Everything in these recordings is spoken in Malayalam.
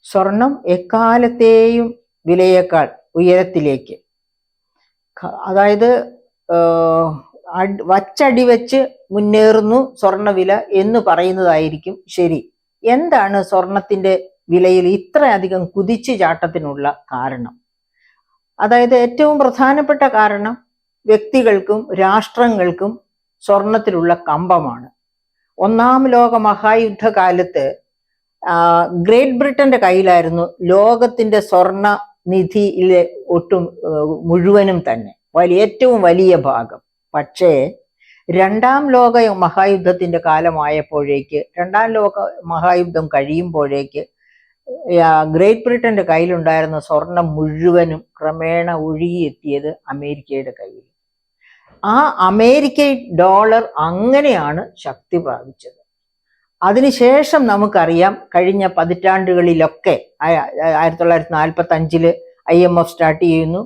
സ്വർണം എക്കാലത്തെയും വിലയേക്കാൾ ഉയരത്തിലേക്ക്, അതായത് വച്ചടി വെച്ച് മുന്നേറുന്നു സ്വർണ്ണവില എന്ന് പറയുന്നതായിരിക്കും ശരി. എന്താണ് സ്വർണത്തിന്റെ വിലയിൽ ഇത്രയധികം കുതിച്ചു ചാട്ടത്തിനുള്ള കാരണം? അതായത് ഏറ്റവും പ്രധാനപ്പെട്ട കാരണം വ്യക്തികൾക്കും രാഷ്ട്രങ്ങൾക്കും സ്വർണത്തിലുള്ള കമ്പമാണ്. ഒന്നാം ലോക മഹായുദ്ധകാലത്ത് ഗ്രേറ്റ് ബ്രിട്ടന്റെ കയ്യിലായിരുന്നു ലോകത്തിന്റെ സ്വർണ നിധിയിലെ മുഴുവനും തന്നെ ഏറ്റവും വലിയ ഭാഗം. പക്ഷേ രണ്ടാം ലോക മഹായുദ്ധത്തിന്റെ കാലമായപ്പോഴേക്ക്, രണ്ടാം ലോക മഹായുദ്ധം കഴിയുമ്പോഴേക്ക് ഗ്രേറ്റ് ബ്രിട്ടന്റെ കയ്യിലുണ്ടായിരുന്ന സ്വർണം മുഴുവനും ക്രമേണ ഒഴുകിയെത്തിയത് അമേരിക്കയുടെ കയ്യിൽ. ആ അമേരിക്കൻ ഡോളർ അങ്ങനെയാണ് ശക്തി പ്രാപിച്ചത്. അതിനുശേഷം നമുക്കറിയാം, കഴിഞ്ഞ പതിറ്റാണ്ടുകളിലൊക്കെ 1945 IMF സ്റ്റാർട്ട് ചെയ്യുന്നു.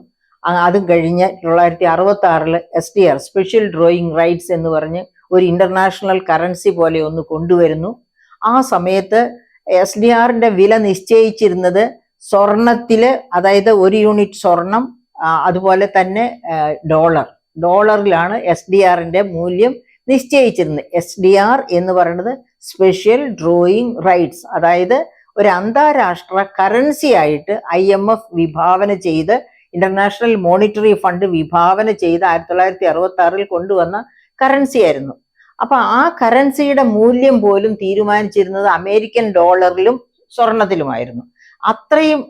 അതും കഴിഞ്ഞ് 1966 SDR സ്പെഷ്യൽ ഡ്രോയിങ് റൈറ്റ്സ് എന്ന് പറഞ്ഞ് ഒരു ഇന്റർനാഷണൽ കറൻസി പോലെ ഒന്ന് കൊണ്ടുവരുന്നു. ആ സമയത്ത് SDRന്റെ വില നിശ്ചയിച്ചിരുന്നത് സ്വർണത്തില്, അതായത് 1 യൂണിറ്റ് സ്വർണം, അതുപോലെ തന്നെ ഡോളറിലാണ് SDRന്റെ മൂല്യം നിശ്ചയിച്ചിരുന്നത്. SDR എന്ന് പറയുന്നത് സ്പെഷ്യൽ ഡ്രോയിങ് റൈറ്റ്സ്, അതായത് ഒരു അന്താരാഷ്ട്ര കറൻസി ആയിട്ട് IMF വിഭാവന ചെയ്ത്, ഇന്റർനാഷണൽ മോണിറ്ററി ഫണ്ട് വിഭാവന ചെയ്ത് 1966 കൊണ്ടുവന്ന കറൻസി ആയിരുന്നു. അപ്പൊ ആ കറൻസിയുടെ മൂല്യം പോലും തീരുമാനിച്ചിരുന്നത് അമേരിക്കൻ ഡോളറിലും സ്വർണത്തിലുമായിരുന്നു. അത്രയും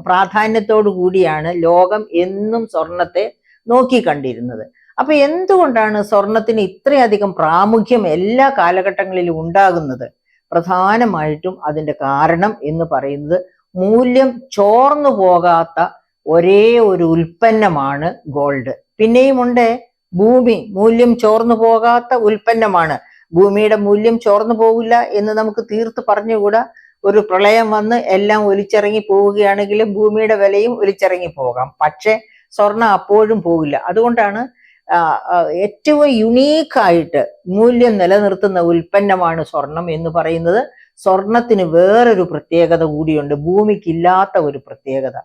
പ്രാധാന്യത്തോടു കൂടിയാണ് ലോകം എന്നും സ്വർണത്തെ നോക്കിക്കണ്ടിരുന്നത്. അപ്പൊ എന്തുകൊണ്ടാണ് സ്വർണത്തിന് ഇത്രയധികം പ്രാമുഖ്യം എല്ലാ കാലഘട്ടങ്ങളിലും ഉണ്ടാകുന്നത്? പ്രധാനമായിട്ടും അതിന്റെ കാരണം എന്ന് പറയുന്നത് മൂല്യം ചോർന്നു പോകാത്ത ഒരേ ഒരു ഉൽപ്പന്നമാണ് ഗോൾഡ്. പിന്നെയും ഉണ്ട് ഭൂമി, മൂല്യം ചോർന്നു പോകാത്ത ഉൽപ്പന്നമാണ്. ഭൂമിയുടെ മൂല്യം ചോർന്നു പോകില്ല എന്ന് നമുക്ക് തീർത്ത് പറഞ്ഞുകൂടാ. ഒരു പ്രളയം വന്ന് എല്ലാം ഒലിച്ചിറങ്ങി പോവുകയാണെങ്കിൽ ഭൂമിയുടെ വിലയും ഒലിച്ചിറങ്ങി പോകാം. പക്ഷെ സ്വർണം അപ്പോഴും പോകില്ല. അതുകൊണ്ടാണ് ഏറ്റവും യുണീക്കായിട്ട് മൂല്യം നിലനിർത്തുന്ന ഉൽപ്പന്നമാണ് സ്വർണം എന്ന് പറയുന്നത്. സ്വർണത്തിന് വേറൊരു പ്രത്യേകത കൂടിയുണ്ട്, ഭൂമിക്കില്ലാത്ത ഒരു പ്രത്യേകത.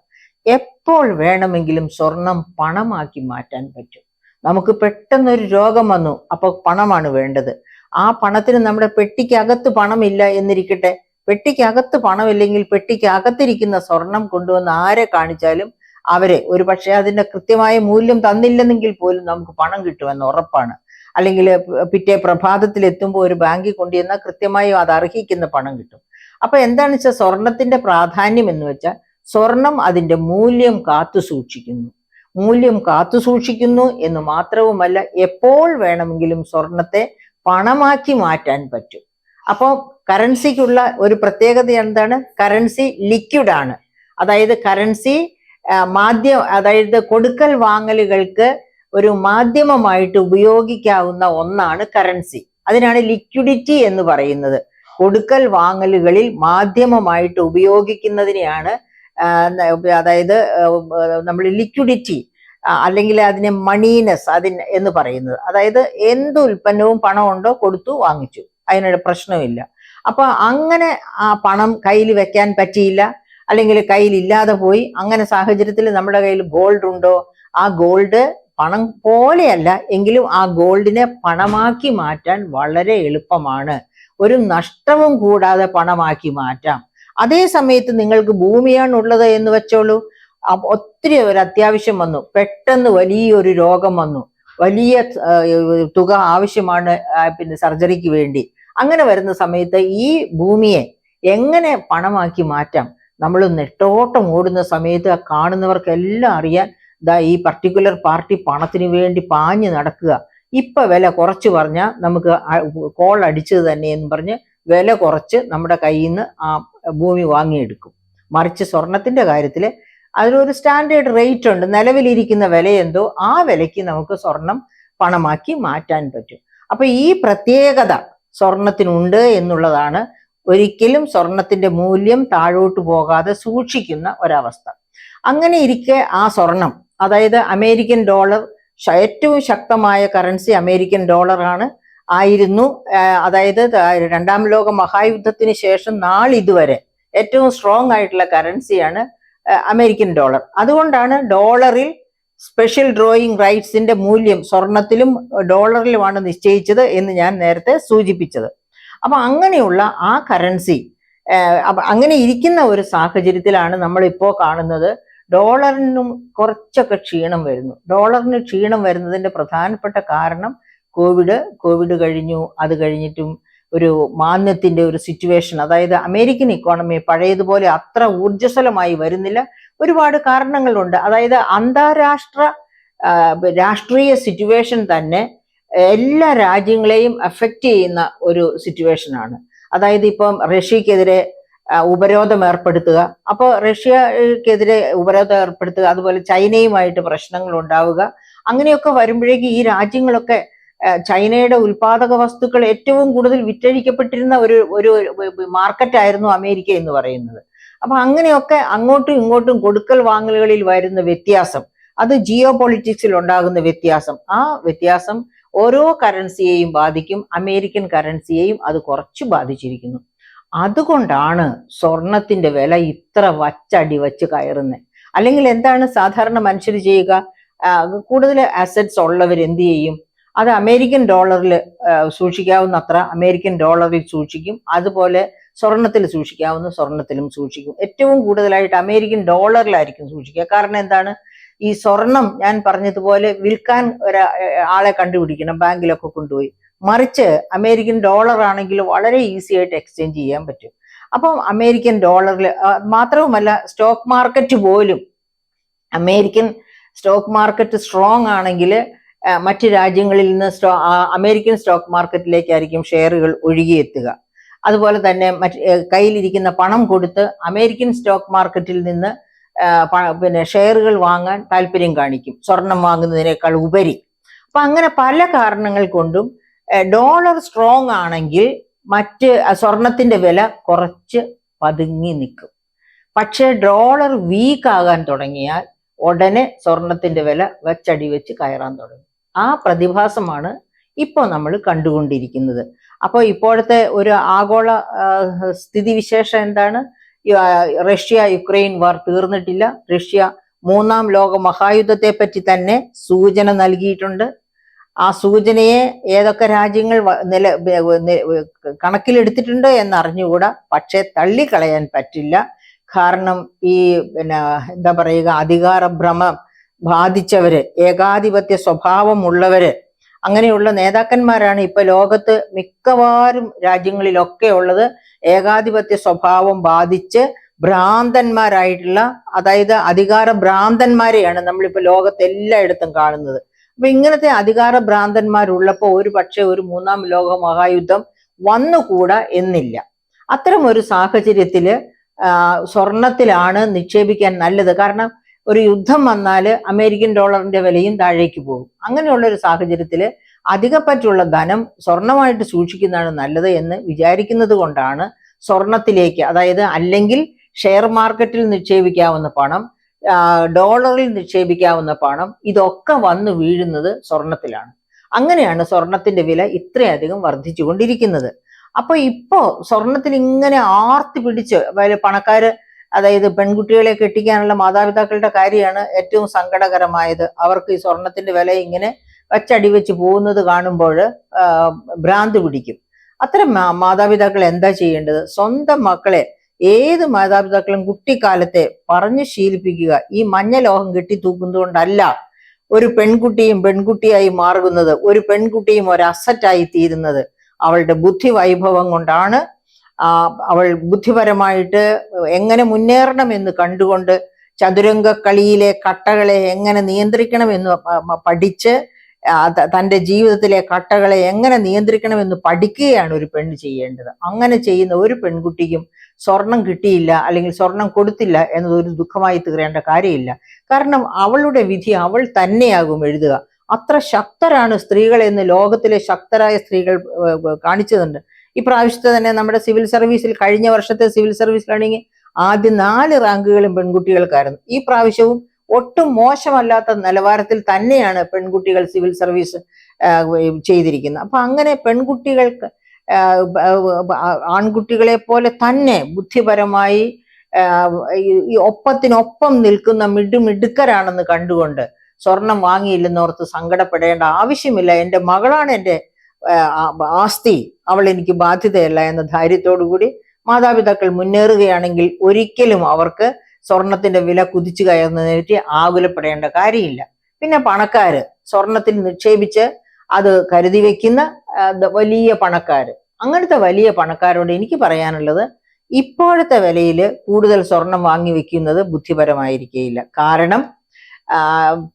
എപ്പോൾ വേണമെങ്കിലും സ്വർണം പണമാക്കി മാറ്റാൻ പറ്റും. നമുക്ക് പെട്ടെന്നൊരു രോഗം വന്നു, അപ്പൊ പണമാണ് വേണ്ടത്. ആ പണത്തിന് നമ്മുടെ പെട്ടിക്കകത്ത് പണമില്ല എന്നിരിക്കട്ടെ, പെട്ടിക്കകത്ത് പണമില്ലെങ്കിൽ പെട്ടിക്കകത്തിരിക്കുന്ന സ്വർണം കൊണ്ടുവന്ന് ആരെ കാണിച്ചാലും അവരെ ഒരു പക്ഷേ അതിന്റെ കൃത്യമായ മൂല്യം തന്നില്ലെന്നെങ്കിൽ പോലും നമുക്ക് പണം കിട്ടുമെന്ന് ഉറപ്പാണ്. അല്ലെങ്കിൽ പിറ്റേ പ്രഭാതത്തിൽ എത്തുമ്പോൾ ഒരു ബാങ്കിൽ കൊണ്ടുവന്നാൽ കൃത്യമായും അത് അർഹിക്കുന്ന പണം കിട്ടും. അപ്പൊ എന്താണെന്ന് വെച്ചാൽ സ്വർണത്തിന്റെ പ്രാധാന്യം എന്ന് വെച്ചാൽ സ്വർണം അതിന്റെ മൂല്യം കാത്തു സൂക്ഷിക്കുന്നു. മൂല്യം കാത്തു സൂക്ഷിക്കുന്നു എന്ന് മാത്രവുമല്ല, എപ്പോൾ വേണമെങ്കിലും സ്വർണത്തെ പണമാക്കി മാറ്റാൻ പറ്റും. അപ്പോൾ കറൻസിക്കുള്ള ഒരു പ്രത്യേകത എന്താണ്? കറൻസി ലിക്വിഡ് ആണ്. അതായത് കറൻസി അതായത് കൊടുക്കൽ വാങ്ങലുകൾക്ക് ഒരു മാധ്യമമായിട്ട് ഉപയോഗിക്കാവുന്ന ഒന്നാണ് കറൻസി. അതിനാണ് ലിക്വിഡിറ്റി എന്ന് പറയുന്നത്. കൊടുക്കൽ വാങ്ങലുകളിൽ മാധ്യമമായിട്ട് ഉപയോഗിക്കുന്നതിനെയാണ് അതായത് നമ്മൾ ലിക്വിഡിറ്റി അല്ലെങ്കിൽ അതിനെ മണീനെസ് എന്ന് പറയുന്നത്. അതായത് എന്ത് ഉൽപ്പന്നവും പണം ഉണ്ടോ കൊടുത്തു വാങ്ങിച്ചു, അതിനൊരു പ്രശ്നമില്ല. അപ്പൊ അങ്ങനെ ആ പണം കയ്യിൽ വെക്കാൻ പറ്റിയില്ല, അല്ലെങ്കിൽ കയ്യിൽ ഇല്ലാതെ പോയി, അങ്ങനെ സാഹചര്യത്തിൽ നമ്മുടെ കയ്യിൽ ഗോൾഡ് ഉണ്ടോ, ആ ഗോൾഡ് പണം പോലെയല്ല എങ്കിലും ആ ഗോൾഡിനെ പണമാക്കി മാറ്റാൻ വളരെ എളുപ്പമാണ്. ഒരു നഷ്ടവും കൂടാതെ പണമാക്കി മാറ്റാം. അതേ സമയത്ത് നിങ്ങൾക്ക് ഭൂമിയാണ് ഉള്ളത് എന്ന് വെച്ചോളൂ, ഒത്തിരി ഒരു അത്യാവശ്യം വന്നു, പെട്ടെന്ന് വലിയൊരു രോഗം വന്നു, വലിയ തുക ആവശ്യമാണ് പിന്നെ സർജറിക്ക് വേണ്ടി. അങ്ങനെ വരുന്ന സമയത്ത് ഈ ഭൂമിയെ എങ്ങനെ പണമാക്കി മാറ്റാം? നമ്മൾ നെട്ടോട്ടം ഓടുന്ന സമയത്ത് കാണുന്നവർക്കെല്ലാം അറിയാൻ, ഈ പർട്ടിക്കുലർ പാർട്ടി പണത്തിന് വേണ്ടി പാഞ്ഞു നടക്കുക. ഇപ്പൊ വില കുറച്ച് പറഞ്ഞാൽ നമുക്ക് കോൾ അടിച്ചത് തന്നെ എന്ന് പറഞ്ഞ് വില കുറച്ച് നമ്മുടെ കയ്യിൽ നിന്ന് ആ ഭൂമി വാങ്ങിയെടുക്കും. മറിച്ച് സ്വർണത്തിന്റെ കാര്യത്തിൽ അതിനൊരു സ്റ്റാൻഡേർഡ് റേറ്റ് ഉണ്ട്. നിലവിലിരിക്കുന്ന വില എന്തോ ആ വിലയ്ക്ക് നമുക്ക് സ്വർണം പണമാക്കി മാറ്റാൻ പറ്റും. അപ്പൊ ഈ പ്രത്യേകത സ്വർണത്തിനുണ്ട് എന്നുള്ളതാണ് ഒരിക്കലും സ്വർണത്തിന്റെ മൂല്യം താഴോട്ട് പോകാതെ സൂക്ഷിക്കുന്ന ഒരവസ്ഥ. അങ്ങനെ ഇരിക്കെ ആ സ്വർണം, അതായത് അമേരിക്കൻ ഡോളർ, ഏറ്റവും ശക്തമായ കറൻസി അമേരിക്കൻ ഡോളറാണ് ആയിരുന്നു. അതായത് രണ്ടാം ലോക മഹായുദ്ധത്തിന് ശേഷം നാളിതുവരെ ഏറ്റവും സ്ട്രോങ് ആയിട്ടുള്ള കറൻസിയാണ് അമേരിക്കൻ ഡോളർ. അതുകൊണ്ടാണ് ഡോളറിൽ സ്പെഷ്യൽ ഡ്രോയിങ് റൈറ്റ്സിന്റെ മൂല്യം സ്വർണത്തിലും ഡോളറിലുമാണ് നിശ്ചയിച്ചത് എന്ന് ഞാൻ നേരത്തെ സൂചിപ്പിച്ചത്. അപ്പൊ അങ്ങനെയുള്ള ആ കറൻസി അങ്ങനെ ഇരിക്കുന്ന ഒരു സാഹചര്യത്തിലാണ് നമ്മൾ ഇപ്പോൾ കാണുന്നത് ഡോളറിനും കുറച്ചൊക്കെ ക്ഷീണം വരുന്നു. ഡോളറിന് ക്ഷീണം വരുന്നതിന്റെ പ്രധാനപ്പെട്ട കാരണം കോവിഡ് കഴിഞ്ഞു. അത് കഴിഞ്ഞിട്ടും ഒരു മാന്ദ്യത്തിന്റെ ഒരു സിറ്റുവേഷൻ, അതായത് അമേരിക്കൻ ഇക്കോണമി പഴയതുപോലെ അത്ര ഊർജ്ജസ്വലമായി വരുന്നില്ല. ഒരുപാട് കാരണങ്ങളുണ്ട്. അതായത് അന്താരാഷ്ട്ര രാഷ്ട്രീയ സിറ്റുവേഷൻ തന്നെ എല്ലാ രാജ്യങ്ങളെയും അഫക്റ്റ് ചെയ്യുന്ന ഒരു സിറ്റുവേഷനാണ്. അതായത് ഇപ്പം റഷ്യക്കെതിരെ ഉപരോധം ഏർപ്പെടുത്തുക, അപ്പോൾ റഷ്യക്കെതിരെ ഉപരോധം ഏർപ്പെടുത്തുക, അതുപോലെ ചൈനയുമായിട്ട് പ്രശ്നങ്ങൾ ഉണ്ടാവുക, അങ്ങനെയൊക്കെ വരുമ്പോഴേക്ക് ഈ രാജ്യങ്ങളൊക്കെ ചൈനയുടെ ഉൽപാദക വസ്തുക്കൾ ഏറ്റവും കൂടുതൽ വിറ്റഴിക്കപ്പെട്ടിരുന്ന ഒരു മാർക്കറ്റായിരുന്നു അമേരിക്ക എന്ന് പറയുന്നത്. അപ്പൊ അങ്ങനെയൊക്കെ അങ്ങോട്ടും ഇങ്ങോട്ടും കൊടുക്കൽ വാങ്ങലുകളിൽ വരുന്ന വ്യത്യാസം, അത് ജിയോ പൊളിറ്റിക്സിൽ ഉണ്ടാകുന്ന വ്യത്യാസം, ആ വ്യത്യാസം ഓരോ കറൻസിയെയും ബാധിക്കും. അമേരിക്കൻ കറൻസിയെയും അത് കുറച്ച് ബാധിച്ചിരിക്കുന്നു. അതുകൊണ്ടാണ് സ്വർണത്തിന്റെ വില ഇത്ര വച്ചടി വച്ച് കയറുന്നത്. അല്ലെങ്കിൽ എന്താണ് സാധാരണ മനുഷ്യർ ചെയ്യുക? കൂടുതൽ അസറ്റ്സ് ഉള്ളവർ എന്ത് ചെയ്യും? അത് അമേരിക്കൻ ഡോളറിൽ സൂക്ഷിക്കാവുന്ന അത്ര അമേരിക്കൻ ഡോളറിൽ സൂക്ഷിക്കും. അതുപോലെ സ്വർണത്തിൽ സൂക്ഷിക്കാവുന്ന സ്വർണത്തിലും സൂക്ഷിക്കും. ഏറ്റവും കൂടുതലായിട്ട് അമേരിക്കൻ ഡോളറിലായിരിക്കും സൂക്ഷിക്കുക. കാരണം എന്താണ്? ഈ സ്വർണം ഞാൻ പറഞ്ഞതുപോലെ വിൽക്കാൻ ആളെ കണ്ടുപിടിക്കണം, ബാങ്കിലൊക്കെ കൊണ്ടുപോയി. മറിച്ച് അമേരിക്കൻ ഡോളർ ആണെങ്കിൽ വളരെ ഈസി ആയിട്ട് എക്സ്ചേഞ്ച് ചെയ്യാൻ പറ്റും. അപ്പം അമേരിക്കൻ ഡോളറിൽ മാത്രവുമല്ല, സ്റ്റോക്ക് മാർക്കറ്റ് പോലും അമേരിക്കൻ സ്റ്റോക്ക് മാർക്കറ്റ് സ്ട്രോങ് ആണെങ്കിൽ മറ്റ് രാജ്യങ്ങളിൽ നിന്ന് അമേരിക്കൻ സ്റ്റോക്ക് മാർക്കറ്റിലേക്കായിരിക്കും ഷെയറുകൾ ഒഴുകിയെത്തുക. അതുപോലെ തന്നെ കയ്യിലിരിക്കുന്ന പണം കൊടുത്ത് അമേരിക്കൻ സ്റ്റോക്ക് മാർക്കറ്റിൽ നിന്ന് ഷെയറുകൾ വാങ്ങാൻ താല്പര്യം കാണിക്കും, സ്വർണം വാങ്ങുന്നതിനേക്കാൾ ഉപരി. അപ്പൊ അങ്ങനെ പല കാരണങ്ങൾ കൊണ്ടും ഡോളർ സ്ട്രോങ് ആണെങ്കിൽ മറ്റ് സ്വർണത്തിന്റെ വില കുറച്ച് പതുങ്ങി നിൽക്കും. പക്ഷെ ഡോളർ വീക്ക് ആകാൻ തുടങ്ങിയാൽ ഉടനെ സ്വർണത്തിന്റെ വില വെച്ചടി വെച്ച് കയറാൻ തുടങ്ങും. ആ പ്രതിഭാസമാണ് ഇപ്പോൾ നമ്മൾ കണ്ടുകൊണ്ടിരിക്കുന്നത്. അപ്പോൾ ഇപ്പോഴത്തെ ഒരു ആഗോള സ്ഥിതിവിശേഷം എന്താണ്? റഷ്യ യുക്രൈൻ വാർ തീർന്നിട്ടില്ല. റഷ്യ മൂന്നാം ലോക മഹായുദ്ധത്തെ പറ്റി തന്നെ സൂചന നൽകിയിട്ടുണ്ട്. ആ സൂചനയെ ഏതൊക്കെ രാജ്യങ്ങൾ കണക്കിലെടുത്തിട്ടുണ്ട് എന്നറിഞ്ഞുകൂടാ. പക്ഷെ തള്ളിക്കളയാൻ പറ്റില്ല. കാരണം ഈ എന്താ പറയുക, അധികാരഭ്രമം ബാധിച്ചവര്, ഏകാധിപത്യ സ്വഭാവമുള്ളവര്, അങ്ങനെയുള്ള നേതാക്കന്മാരാണ് ഇപ്പൊ ലോകത്ത് മിക്കവാറും രാജ്യങ്ങളിലൊക്കെ ഉള്ളത്. ഏകാധിപത്യ സ്വഭാവം ബാധിച്ച് ഭ്രാന്തന്മാരായിട്ടുള്ള, അതായത് അധികാര ഭ്രാന്തന്മാരെയാണ് നമ്മളിപ്പോ ലോകത്ത് എല്ലായിടത്തും കാണുന്നത്. അപ്പൊ ഇങ്ങനത്തെ അധികാര ഭ്രാന്തന്മാരുള്ളപ്പോ ഒരു പക്ഷെ ഒരു മൂന്നാം ലോക മഹായുദ്ധം വന്നുകൂടാ എന്നില്ല. അത്തരം ഒരു സാഹചര്യത്തില് സ്വർണത്തിലാണ് നിക്ഷേപിക്കാൻ നല്ലത്. കാരണം ഒരു യുദ്ധം വന്നാൽ അമേരിക്കൻ ഡോളറിന്റെ വിലയും താഴേക്ക് പോകും. അങ്ങനെയുള്ള ഒരു സാഹചര്യത്തിൽ അധികപ്പറ്റുള്ള ധനം സ്വർണമായിട്ട് സൂക്ഷിക്കുന്നതാണ് നല്ലത് എന്ന് വിചാരിക്കുന്നത് കൊണ്ടാണ് സ്വർണത്തിലേക്ക്, അതായത് അല്ലെങ്കിൽ ഷെയർ മാർക്കറ്റിൽ നിക്ഷേപിക്കാവുന്ന പണം, ഡോളറിൽ നിക്ഷേപിക്കാവുന്ന പണം, ഇതൊക്കെ വന്നു വീഴുന്നത് സ്വർണത്തിലാണ്. അങ്ങനെയാണ് സ്വർണത്തിന്റെ വില ഇത്രയധികം വർദ്ധിച്ചുകൊണ്ടിരിക്കുന്നത്. അപ്പൊ ഇപ്പോ സ്വർണത്തിൽ ഇങ്ങനെ ആർത്തി പിടിച്ച് പണക്കാര്, അതായത് പെൺകുട്ടികളെ കെട്ടിക്കാനുള്ള മാതാപിതാക്കളുടെ കാര്യമാണ് ഏറ്റവും സങ്കടകരമായത്. അവർക്ക് ഈ സ്വർണത്തിന്റെ വില ഇങ്ങനെ വച്ചടി വെച്ച് പോകുന്നത് കാണുമ്പോൾ ഭ്രാന്ത് പിടിക്കും. അത്തരം മാതാപിതാക്കൾ എന്താ ചെയ്യേണ്ടത്? സ്വന്തം മക്കളെ, ഏത് മാതാപിതാക്കളും കുട്ടിക്കാലത്തെ പറഞ്ഞ് ശീലിപ്പിക്കുക. ഈ മഞ്ഞ ലോഹം കെട്ടി തൂക്കുന്നതുകൊണ്ടല്ല ഒരു പെൺകുട്ടിയും പെൺകുട്ടിയായി മാറുന്നത്, ഒരു പെൺകുട്ടിയും ഒരു അസറ്റായി തീരുന്നത്. അവളുടെ ബുദ്ധി വൈഭവം കൊണ്ടാണ്. അവൾ ബുദ്ധിപരമായിട്ട് എങ്ങനെ മുന്നേറണം എന്ന് കണ്ടുകൊണ്ട് ചതുരംഗ കളിയിലെ കട്ടകളെ എങ്ങനെ നിയന്ത്രിക്കണം എന്ന് പഠിച്ച് തൻ്റെ ജീവിതത്തിലെ കട്ടകളെ എങ്ങനെ നിയന്ത്രിക്കണമെന്ന് പഠിക്കുകയാണ് ഒരു പെണ്ണ് ചെയ്യേണ്ടത്. അങ്ങനെ ചെയ്യുന്ന ഒരു പെൺകുട്ടിക്കും സ്വർണം കിട്ടിയില്ല അല്ലെങ്കിൽ സ്വർണം കൊടുത്തില്ല എന്നതൊരു ദുഃഖമായി തീരേണ്ട കാര്യമില്ല. കാരണം അവളുടെ വിധി അവൾ തന്നെയാകും എഴുതുക. അത്ര ശക്തരാണ് സ്ത്രീകൾ എന്ന് ലോകത്തിലെ ശക്തരായ സ്ത്രീകൾ കാണിച്ചതുണ്ട്. ഈ പ്രാവശ്യത്തെ തന്നെ നമ്മുടെ സിവിൽ സർവീസിൽ, കഴിഞ്ഞ വർഷത്തെ സിവിൽ സർവീസിലാണെങ്കിൽ ആദ്യ 4 റാങ്കുകളും പെൺകുട്ടികൾക്കായിരുന്നു. ഈ പ്രാവശ്യവും ഒട്ടും മോശമല്ലാത്ത നിലവാരത്തിൽ തന്നെയാണ് പെൺകുട്ടികൾ സിവിൽ സർവീസ് ചെയ്തിരിക്കുന്നത്. അപ്പൊ അങ്ങനെ പെൺകുട്ടികൾക്ക് ആൺകുട്ടികളെ പോലെ തന്നെ ബുദ്ധിപരമായി ഈ ഒപ്പത്തിനൊപ്പം നിൽക്കുന്ന മിടുക്കരാണെന്ന് കണ്ടുകൊണ്ട് സ്വർണം വാങ്ങിയില്ലെന്നോർത്ത് സങ്കടപ്പെടേണ്ട ആവശ്യമില്ല. എൻ്റെ മകളാണ് എൻ്റെ ആസ്തി, അവൾ എനിക്ക് ബാധ്യതയല്ല എന്ന ധൈര്യത്തോടു കൂടി മാതാപിതാക്കൾ മുന്നേറുകയാണെങ്കിൽ ഒരിക്കലും അവർക്ക് സ്വർണത്തിന്റെ വില കുതിച്ചു കയറുന്നതിനെ ആകുലപ്പെടേണ്ട കാര്യമില്ല. പിന്നെ പണക്കാര് സ്വർണത്തിൽ നിക്ഷേപിച്ച് അത് കരുതി വെക്കുന്ന വലിയ പണക്കാര്, അങ്ങനത്തെ വലിയ പണക്കാരോട് എനിക്ക് പറയാനുള്ളത്, ഇപ്പോഴത്തെ വിലയിൽ കൂടുതൽ സ്വർണം വാങ്ങി വെക്കുന്നത് ബുദ്ധിപരമായിരിക്കുകയില്ല. കാരണം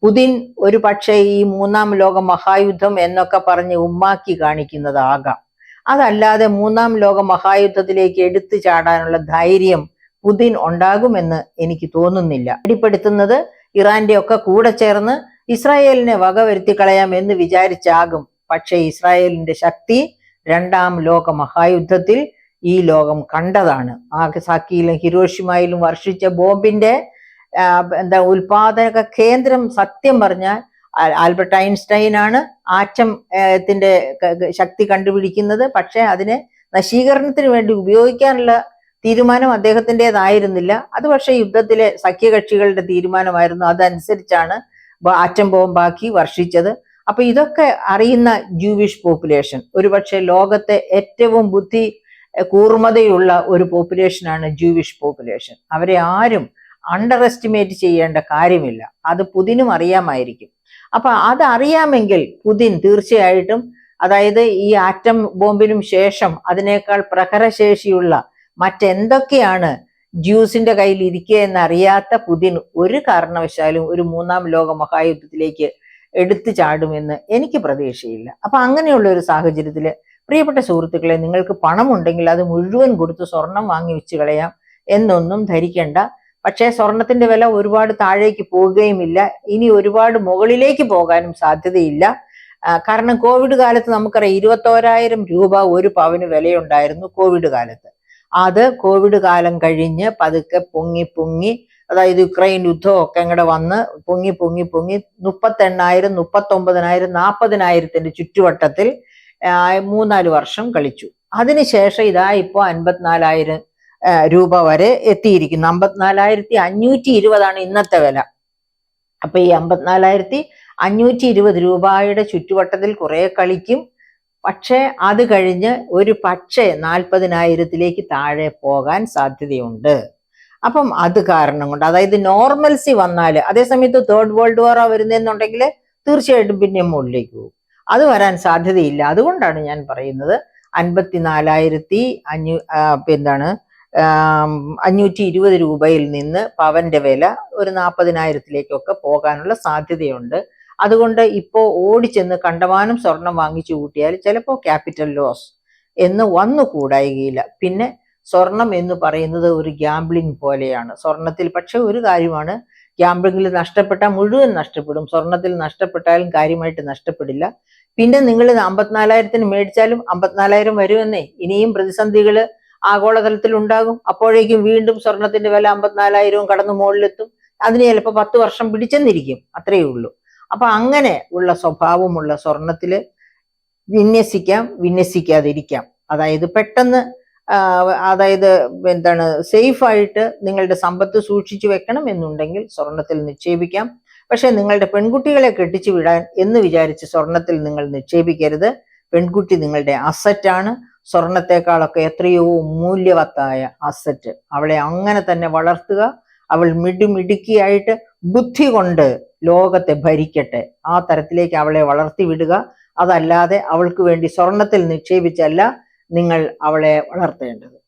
പുതിൻ ഒരു പക്ഷേ ഈ മൂന്നാം ലോക മഹായുദ്ധം എന്നൊക്കെ പറഞ്ഞ് ഉമ്മാക്കി കാണിക്കുന്നതാകാം. അതല്ലാതെ മൂന്നാം ലോക മഹായുദ്ധത്തിലേക്ക് എടുത്തു ചാടാനുള്ള ധൈര്യം പുതിൻ ഉണ്ടാകുമെന്ന് എനിക്ക് തോന്നുന്നില്ല. വെളിപ്പെടുത്തുന്നത് ഇറാന്റെ ഒക്കെ കൂടെ ചേർന്ന് ഇസ്രായേലിനെ വകവരുത്തി കളയാം എന്ന് വിചാരിച്ചാകും. പക്ഷേ ഇസ്രായേലിന്റെ ശക്തി രണ്ടാം ലോക മഹായുദ്ധത്തിൽ ഈ ലോകം കണ്ടതാണ്. നാഗസാക്കിയിലും ഹിരോഷിമയിലും വർഷിച്ച ബോംബിന്റെ ഉൽപാദക കേന്ദ്രം സത്യം പറഞ്ഞാൽ ആൽബർട്ട് ഐൻസ്റ്റൈൻ ആണ് ആറ്റത്തിന്റെ ശക്തി കണ്ടുപിടിക്കുന്നത്. പക്ഷെ അതിനെ നശീകരണത്തിന് വേണ്ടി ഉപയോഗിക്കാനുള്ള തീരുമാനം അദ്ദേഹത്തിൻ്റെതായിരുന്നില്ല. അത് പക്ഷെ യുദ്ധത്തിലെ സഖ്യകക്ഷികളുടെ തീരുമാനമായിരുന്നു. അതനുസരിച്ചാണ് ആറ്റം ബോംബാക്കി വർഷിച്ചത്. അപ്പൊ ഇതൊക്കെ അറിയുന്ന ജൂവിഷ് പോപ്പുലേഷൻ, ഒരുപക്ഷെ ലോകത്തെ ഏറ്റവും ബുദ്ധി കൂർമ്മതയുള്ള ഒരു പോപ്പുലേഷനാണ് ജൂവിഷ് പോപ്പുലേഷൻ. അവരെ ആരും അണ്ടർ എസ്റ്റിമേറ്റ് ചെയ്യേണ്ട കാര്യമില്ല. അത് പുതിനും അറിയാമായിരിക്കും. അപ്പൊ അതറിയാമെങ്കിൽ പുതിൻ തീർച്ചയായിട്ടും, അതായത് ഈ ആറ്റം ബോംബിനും ശേഷം അതിനേക്കാൾ പ്രഹരശേഷിയുള്ള മറ്റെന്തൊക്കെയാണ് ജ്യൂസിന്റെ കയ്യിൽ ഇരിക്കുക എന്നറിയാത്ത പുതിൻ ഒരു കാരണവശാലും ഒരു മൂന്നാം ലോക മഹായുദ്ധത്തിലേക്ക് എടുത്തു ചാടുമെന്ന് എനിക്ക് പ്രതീക്ഷയില്ല. അപ്പൊ അങ്ങനെയുള്ള ഒരു സാഹചര്യത്തില് പ്രിയപ്പെട്ട സുഹൃത്തുക്കളെ, നിങ്ങൾക്ക് പണമുണ്ടെങ്കിൽ അത് മുഴുവൻ കൊടുത്ത് സ്വർണം വാങ്ങി വെച്ച് കളയാം എന്നൊന്നും ധരിക്കേണ്ട. പക്ഷേ സ്വർണത്തിന്റെ വില ഒരുപാട് താഴേക്ക് പോവുകയുമില്ല, ഇനി ഒരുപാട് മുകളിലേക്ക് പോകാനും സാധ്യതയില്ല. കാരണം കോവിഡ് കാലത്ത് നമുക്കറിയാം 21,000 രൂപ ഒരു പവന് വിലയുണ്ടായിരുന്നു കോവിഡ് കാലത്ത്. അത് കോവിഡ് കാലം കഴിഞ്ഞ് പതുക്കെ പൊങ്ങി, അതായത് യുക്രൈൻ യുദ്ധമൊക്കെ അങ്ങടെ വന്ന് പൊങ്ങി 38,000, 39,000, 40,000 ചുറ്റുവട്ടത്തിൽ 3-4 വർഷം കളിച്ചു. അതിനുശേഷം ഇതാ ഇപ്പോൾ 54,000 രൂപ വരെ എത്തിയിരിക്കുന്നു. 54,520 ഇന്നത്തെ വില. അപ്പൊ ഈ 54,520 രൂപയുടെ ചുറ്റുവട്ടത്തിൽ കുറെ കളിക്കും. പക്ഷെ അത് കഴിഞ്ഞ് ഒരു പക്ഷേ 40,000 താഴെ പോകാൻ സാധ്യതയുണ്ട്. അപ്പം അത് കാരണം കൊണ്ട്, അതായത് നോർമൽസി വന്നാൽ, അതേസമയത്ത് തേർഡ് വേൾഡ് വാർ വരുന്നെന്നുണ്ടെങ്കിൽ തീർച്ചയായിട്ടും പിന്നെ മുകളിലേക്ക് പോകും. അത് വരാൻ സാധ്യതയില്ല. അതുകൊണ്ടാണ് ഞാൻ പറയുന്നത് 54,520 രൂപയിൽ നിന്ന് പവന്റെ വില ഒരു 40,000 പോകാനുള്ള സാധ്യതയുണ്ട്. അതുകൊണ്ട് ഇപ്പോൾ ഓടിച്ചെന്ന് കണ്ടമാനം സ്വർണം വാങ്ങിച്ചു കൂട്ടിയാൽ ചിലപ്പോൾ ക്യാപിറ്റൽ ലോസ് എന്ന് വന്നുകൂടായികയില്ല. പിന്നെ സ്വർണം എന്ന് പറയുന്നത് ഒരു ഗ്യാംബ്ലിംഗ് പോലെയാണ്. സ്വർണത്തിൽ പക്ഷെ ഒരു കാര്യമാണ്, ഗ്യാംബ്ലിംഗിൽ നഷ്ടപ്പെട്ടാൽ മുഴുവൻ നഷ്ടപ്പെടും, സ്വർണത്തിൽ നഷ്ടപ്പെട്ടാലും കാര്യമായിട്ട് നഷ്ടപ്പെടില്ല. പിന്നെ നിങ്ങൾ 54,000 മേടിച്ചാലും 54,000 വരുമെന്നേ. ഇനിയും പ്രതിസന്ധികൾ ആഗോളതലത്തിൽ ഉണ്ടാകും. അപ്പോഴേക്കും വീണ്ടും സ്വർണത്തിന്റെ വില 54,000 കടന്നു മുകളിലെത്തും. അതിന് ചിലപ്പോൾ 10 വർഷം പിടിച്ചെന്നിരിക്കും. അത്രയേ ഉള്ളൂ. അപ്പൊ അങ്ങനെ ഉള്ള സ്വഭാവമുള്ള സ്വർണത്തില് വിന്യസിക്കാം, വിന്യസിക്കാതിരിക്കാം. അതായത് പെട്ടെന്ന് സേഫായിട്ട് നിങ്ങളുടെ സമ്പത്ത് സൂക്ഷിച്ചു വെക്കണം എന്നുണ്ടെങ്കിൽ സ്വർണത്തിൽ നിക്ഷേപിക്കാം. പക്ഷെ നിങ്ങളുടെ പെൺകുട്ടികളെ കെട്ടിച്ചു വിടാൻ എന്ന് വിചാരിച്ച് സ്വർണത്തിൽ നിങ്ങൾ നിക്ഷേപിക്കരുത്. പെൺകുട്ടി നിങ്ങളുടെ അസറ്റാണ്, സ്വർണത്തെക്കാളൊക്കെ എത്രയോ മൂല്യവത്തായ അസറ്റ്. അവളെ അങ്ങനെ തന്നെ വളർത്തുക. അവൾ മിടുമിടുക്കിയായിട്ട് ബുദ്ധി കൊണ്ട് ലോകത്തെ ഭരിക്കട്ടെ, ആ തരത്തിലേക്ക് അവളെ വളർത്തി വിടുക. അതല്ലാതെ അവൾക്ക് വേണ്ടി സ്വർണത്തിൽ നിക്ഷേപിച്ചല്ല നിങ്ങൾ അവളെ വളർത്തേണ്ടത്.